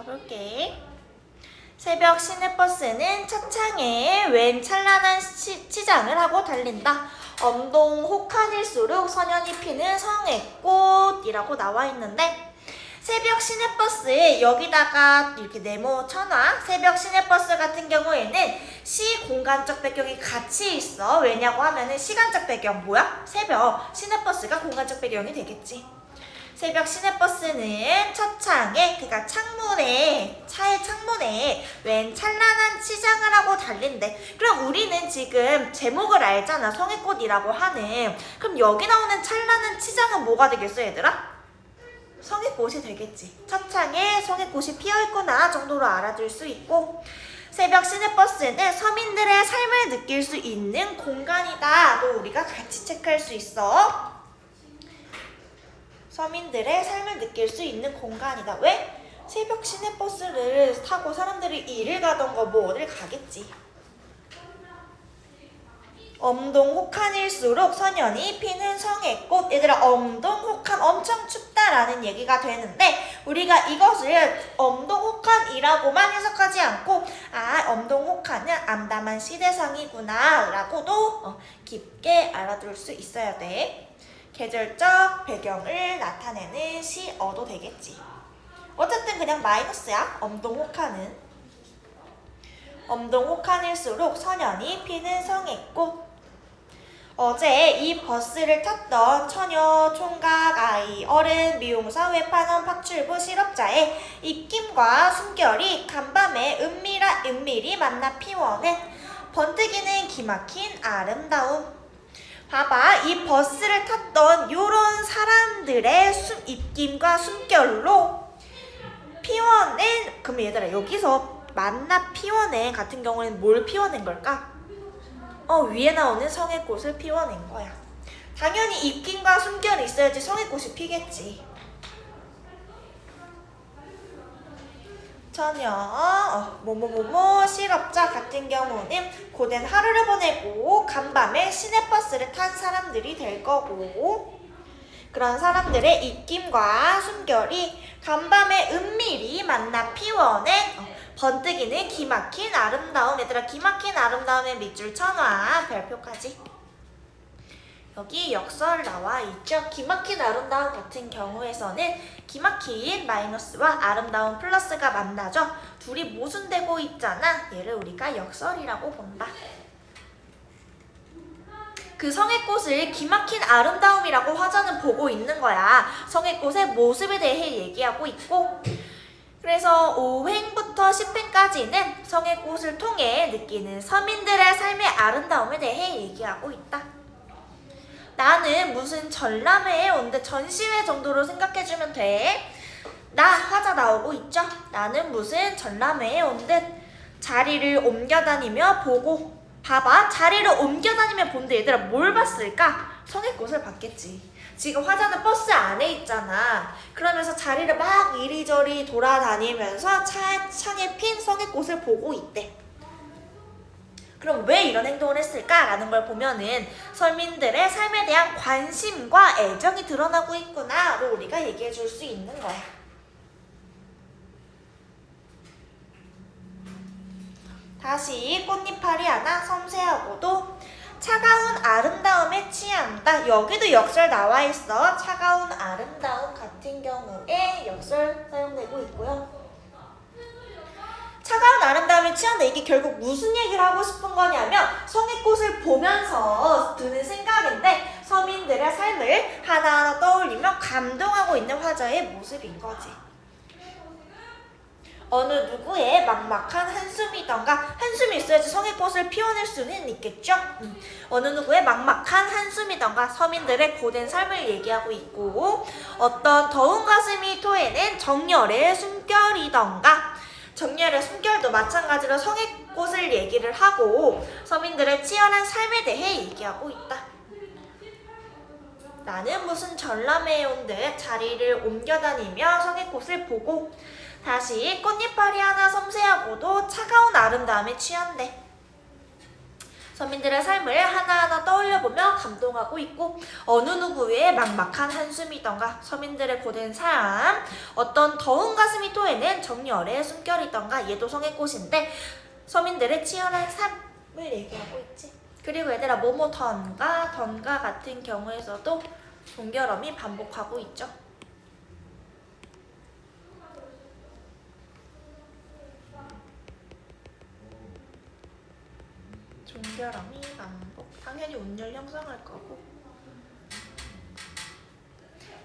볼게. 새벽 시내버스는 차창에 웬 찬란한 치장을 하고 달린다. 엄동 혹한일수록 선연이 피는 성애꽃이라고 나와 있는데, 새벽 시내버스에 여기다가 이렇게 네모 쳐놔. 새벽 시내버스 같은 경우에는 시 공간적 배경이 같이 있어. 왜냐고 하면은 시간적 배경 뭐야? 새벽 시내버스가 공간적 배경이 되겠지. 새벽 시내버스는 차의 차의 창문에 웬 찬란한 치장을 하고 달린대. 그럼 우리는 지금 제목을 알잖아. 성애꽃이라고 하는. 그럼 여기 나오는 찬란한 치장은 뭐가 되겠어, 얘들아? 성애꽃이 되겠지. 차창에 성애꽃이 피어있구나 정도로 알아둘 수 있고, 새벽 시내버스는 서민들의 삶을 느낄 수 있는 공간이다. 또 우리가 같이 체크할 수 있어. 서민들의 삶을 느낄 수 있는 공간이다. 왜? 새벽 시내버스를 타고 사람들이 일을 가던가 뭐 어딜 가겠지. 엄동 혹한일수록 선연이 피는 성애꽃. 얘들아, 엄동 혹한 엄청 춥다라는 얘기가 되는데, 우리가 이것을 엄동 혹한이라고만 해석하지 않고 엄동 혹한은 암담한 시대상이구나 라고도 깊게 알아둘 수 있어야 돼. 계절적 배경을 나타내는 시어도 되겠지. 어쨌든 그냥 마이너스야. 엄동 혹한은. 엄동 혹한일수록 선연이 피는 성애꽃. 어제 이 버스를 탔던 처녀, 총각, 아이, 어른, 미용사, 외판원, 파출부, 실업자의 입김과 숨결이 간밤에 은밀히 만나 피워낸 번뜩이는 기막힌 아름다움. 봐봐, 이 버스를 탔던 요런 사람들의 입김과 숨결로 피워낸, 그럼 얘들아 여기서 만나 피워낸 같은 경우에는 뭘 피워낸 걸까? 위에 나오는 성애꽃을 피워낸 거야. 당연히 입김과 숨결이 있어야지 성애꽃이 피겠지. 처녀, 실업자 같은 경우는 고된 하루를 보내고 간밤에 시내버스를 탄 사람들이 될 거고, 그런 사람들의 입김과 숨결이 간밤에 은밀히 만나 피워낸 번뜩이는 기막힌 아름다움. 얘들아, 기막힌 아름다움의 밑줄 쳐놔. 별표까지. 여기 역설 나와 있죠. 기막힌 아름다움 같은 경우에서는 기막힌 마이너스와 아름다운 플러스가 만나죠. 둘이 모순되고 있잖아. 얘를 우리가 역설이라고 본다. 그 성애꽃을 기막힌 아름다움이라고 화자는 보고 있는 거야. 성애꽃의 모습에 대해 얘기하고 있고, 그래서 5행부터 10행까지는 성애꽃을 통해 느끼는 서민들의 삶의 아름다움에 대해 얘기하고 있다. 나는 무슨 전람회에 온데 전시회 정도로 생각해주면 돼. 나 화자 나오고 있죠? 나는 무슨 전람회에 온 듯 자리를 옮겨다니며 보고. 봐봐, 자리를 옮겨다니며 본데 얘들아 뭘 봤을까? 성애꽃을 봤겠지. 지금 화자는 버스 안에 있잖아. 그러면서 자리를 막 이리저리 돌아다니면서 창에 핀 성애꽃을 보고 있대. 그럼 왜 이런 행동을 했을까라는 걸 보면은 서민들의 삶에 대한 관심과 애정이 드러나고 있구나를 우리가 얘기해 줄 수 있는 거야. 다시 꽃잎파리 하나 섬세하고도 차가운 아름다움에 취한다. 여기도 역설 나와 있어. 차가운 아름다움 같은 경우에 역설 사용되고 있고요. 차가운 아름다움에 취한다. 이게 결국 무슨 얘기를 하고 싶은 거냐면 성애꽃을 보면서 드는 생각인데 서민들의 삶을 하나하나 떠올리며 감동하고 있는 화자의 모습인 거지. 어느 누구의 막막한 한숨이던가, 한숨이 있어야지 성애꽃을 피워낼 수는 있겠죠? 어느 누구의 막막한 한숨이던가 서민들의 고된 삶을 얘기하고 있고, 어떤 더운 가슴이 토해낸 정열의 숨결이던가, 정열의 숨결도 마찬가지로 성애꽃을 얘기를 하고 서민들의 치열한 삶에 대해 얘기하고 있다. 나는 무슨 전람회에 온 듯 자리를 옮겨다니며 성애꽃을 보고, 다시 꽃잎파리 하나 섬세하고도 차가운 아름다움에 취한대. 서민들의 삶을 하나하나 떠올려보며 감동하고 있고 어느 누구의 막막한 한숨이던가 서민들의 고된 삶 어떤 더운 가슴이 토해낸 정열의 숨결이던가 얘도 성의꽃인데 서민들의 치열한 삶을 얘기하고 있지. 그리고 얘들아 뭐뭐 던가 같은 경우에서도 종결음이 반복하고 있죠. 종결음이 반복. 당연히 운율 형성할 거고.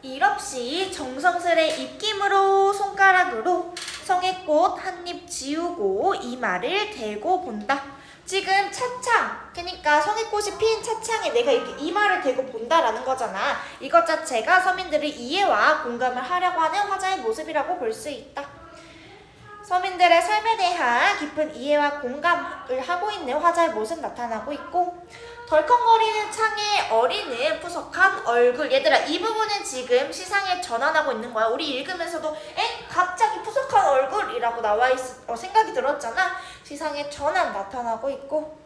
일 없이 정성스레 입김으로 손가락으로 성의꽃 한 입 지우고 이마를 대고 본다. 지금 차창, 그러니까 성의꽃이 핀 차창에 내가 이렇게 이마를 대고 본다라는 거잖아. 이것 자체가 서민들의 이해와 공감을 하려고 하는 화자의 모습이라고 볼 수 있다. 서민들의 삶에 대한 깊은 이해와 공감을 하고 있는 화자의 모습 나타나고 있고 덜컹거리는 창에 어리는 푸석한 얼굴. 얘들아 이 부분은 지금 시상에 전환하고 있는 거야. 우리 읽으면서도 갑자기 푸석한 얼굴이라고 생각이 들었잖아. 시상에 전환 나타나고 있고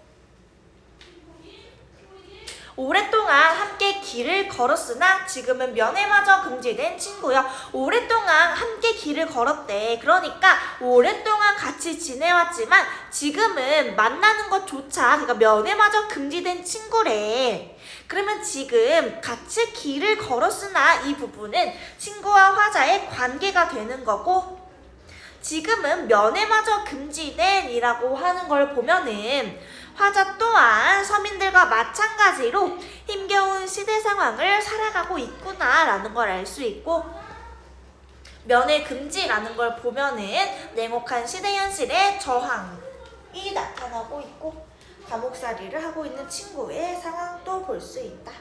오랫동안 함께 길을 걸었으나 지금은 면회마저 금지된 친구여. 오랫동안 함께 길을 걸었대. 그러니까 오랫동안 같이 지내왔지만 지금은 만나는 것조차 그러니까 면회마저 금지된 친구래. 그러면 지금 같이 길을 걸었으나 이 부분은 친구와 화자의 관계가 되는 거고 지금은 면회마저 금지된 이라고 하는 걸 보면은 화자 또한 서민들과 마찬가지로 힘겨운 시대 상황을 살아가고 있구나 라는 걸 알 수 있고 면회 금지라는 걸 보면은 냉혹한 시대 현실의 저항이 나타나고 있고 감옥살이를 하고 있는 친구의 상황도 볼 수 있다.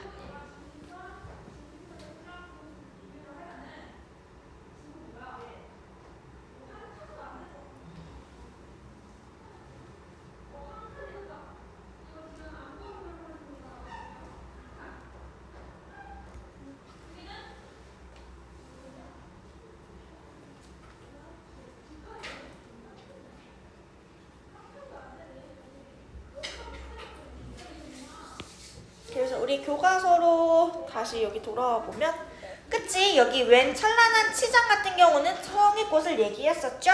그래서 우리 교과서로 다시 여기 돌아와 보면 그치? 여기 웬 찬란한 치장 같은 경우는 성의꽃을 얘기했었죠?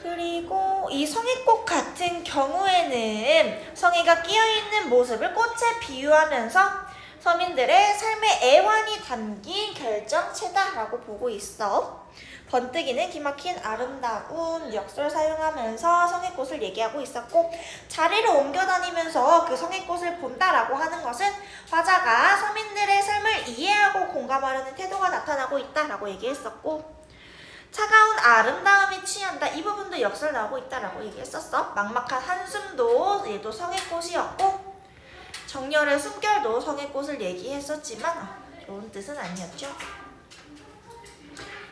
그리고 이 성의꽃 같은 경우에는 성의가 끼어있는 모습을 꽃에 비유하면서 서민들의 삶의 애환이 담긴 결정체다라고 보고 있어. 번뜩이는 기막힌 아름다운 역설 사용하면서 성의꽃을 얘기하고 있었고 자리를 옮겨 다니면서 그 성의꽃을 본다라고 하는 것은 화자가 서민들의 삶을 이해하고 공감하려는 태도가 나타나고 있다라고 얘기했었고 차가운 아름다움이 취한다. 이 부분도 역설 나오고 있다라고 얘기했었어. 막막한 한숨도 얘도 성의꽃이었고 정열의 숨결도 성의꽃을 얘기했었지만 좋은 뜻은 아니었죠.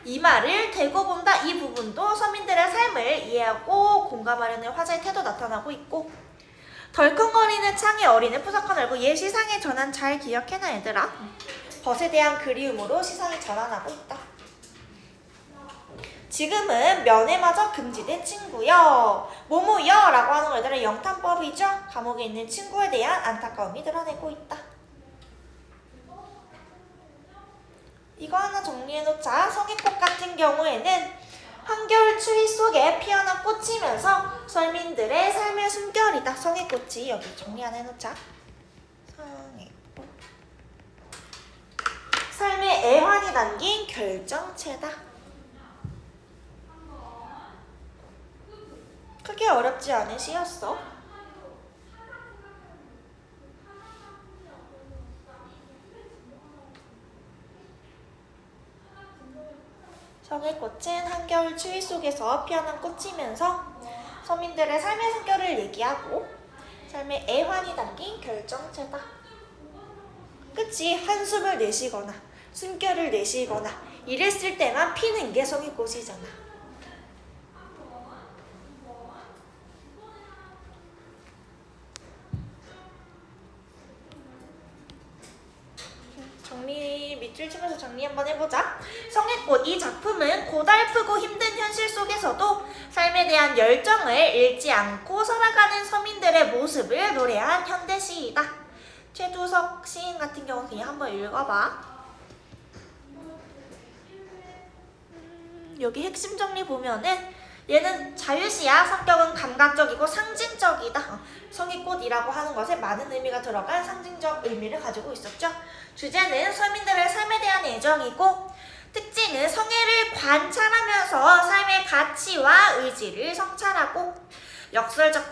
이마를 대고 본다. 이 부분도 서민들의 삶을 이해하고 공감하려는 화자의 태도 나타나고 있고 덜컹거리는 창에 어리는 푸석한 얼굴. 얘 시상의 전환 잘 기억해놔 얘들아. 벗에 대한 그리움으로 시상이 전환하고 있다. 지금은 면회마저 금지된 친구여. 뭐뭐여 라고 하는 거 얘들아 영탄법이죠. 감옥에 있는 친구에 대한 안타까움이 드러내고 있다. 이거 하나 정리해놓자. 성의꽃 같은 경우에는 한겨울 추위 속에 피어나 꽂히면서 서민들의 삶의 숨결이다. 성의꽃이 여기 정리 하나 해놓자. 성의꽃. 삶의 애환이 담긴 결정체다. 크게 어렵지 않은 시였어. 성의꽃은 한겨울 추위 속에서 피어난 꽃이면서 서민들의 삶의 숨결을 얘기하고 삶의 애환이 담긴 결정체다. 그치? 한숨을 내쉬거나 숨결을 내쉬거나 이랬을 때만 피는 게 성의꽃이잖아. 정리 밑줄 치면서 정리 한번 해보자. 성의꽃, 이 작품은 고달프고 힘든 현실 속에서도 삶에 대한 열정을 잃지 않고 살아가는 서민들의 모습을 노래한 현대시이다. 최두석 시인 같은 경우는 그냥 한번 읽어봐. 여기 핵심 정리 보면은 얘는 자유시야. 성격은 감각적이고 상징적이다. 성의꽃이라고 하는 것에 많은 의미가 들어간 상징적 의미를 가지고 있었죠. 주제는 서민들의 삶에 대한 애정이고, 특징은 성애를 관찰하면서 삶의 가치와 의지를 성찰하고, 역설적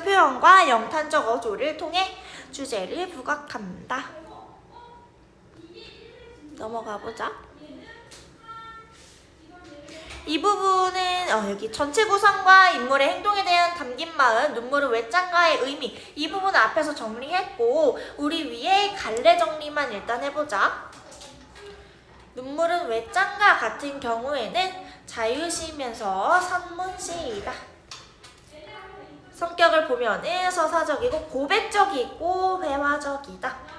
표현과 영탄적 어조를 통해 주제를 부각합니다. 넘어가 보자. 이 부분은 여기 전체 구성과 인물의 행동에 대한 담긴 마음, 눈물은 왜 짠가의 의미, 이 부분은 앞에서 정리했고, 우리 위에 갈래 정리만 일단 해보자. 눈물은 왜 짠가 같은 경우에는 자유시면서 산문시이다. 성격을 보면은 서사적이고 고백적이고 회화적이다.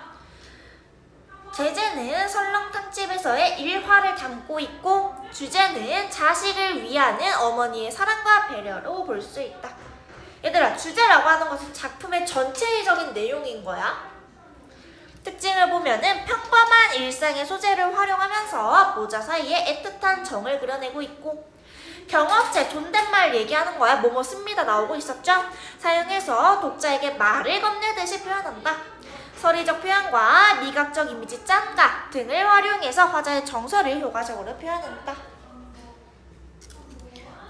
제재는 설렁탕집에서의 일화를 담고 있고, 주제는 자식을 위하는 어머니의 사랑과 배려로 볼 수 있다. 얘들아, 주제라고 하는 것은 작품의 전체적인 내용인 거야. 특징을 보면은 평범한 일상의 소재를 활용하면서 모자 사이에 애틋한 정을 그려내고 있고, 경어체, 존댓말 얘기하는 거야. 뭐뭐 씁니다 나오고 있었죠? 사용해서 독자에게 말을 건네듯이 표현한다. 서리적 표현과 미각적 이미지 짠각 등을 활용해서 화자의 정서를 효과적으로 표현한다.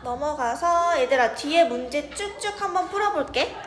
넘어가서 얘들아 뒤에 문제 쭉쭉 한번 풀어볼게.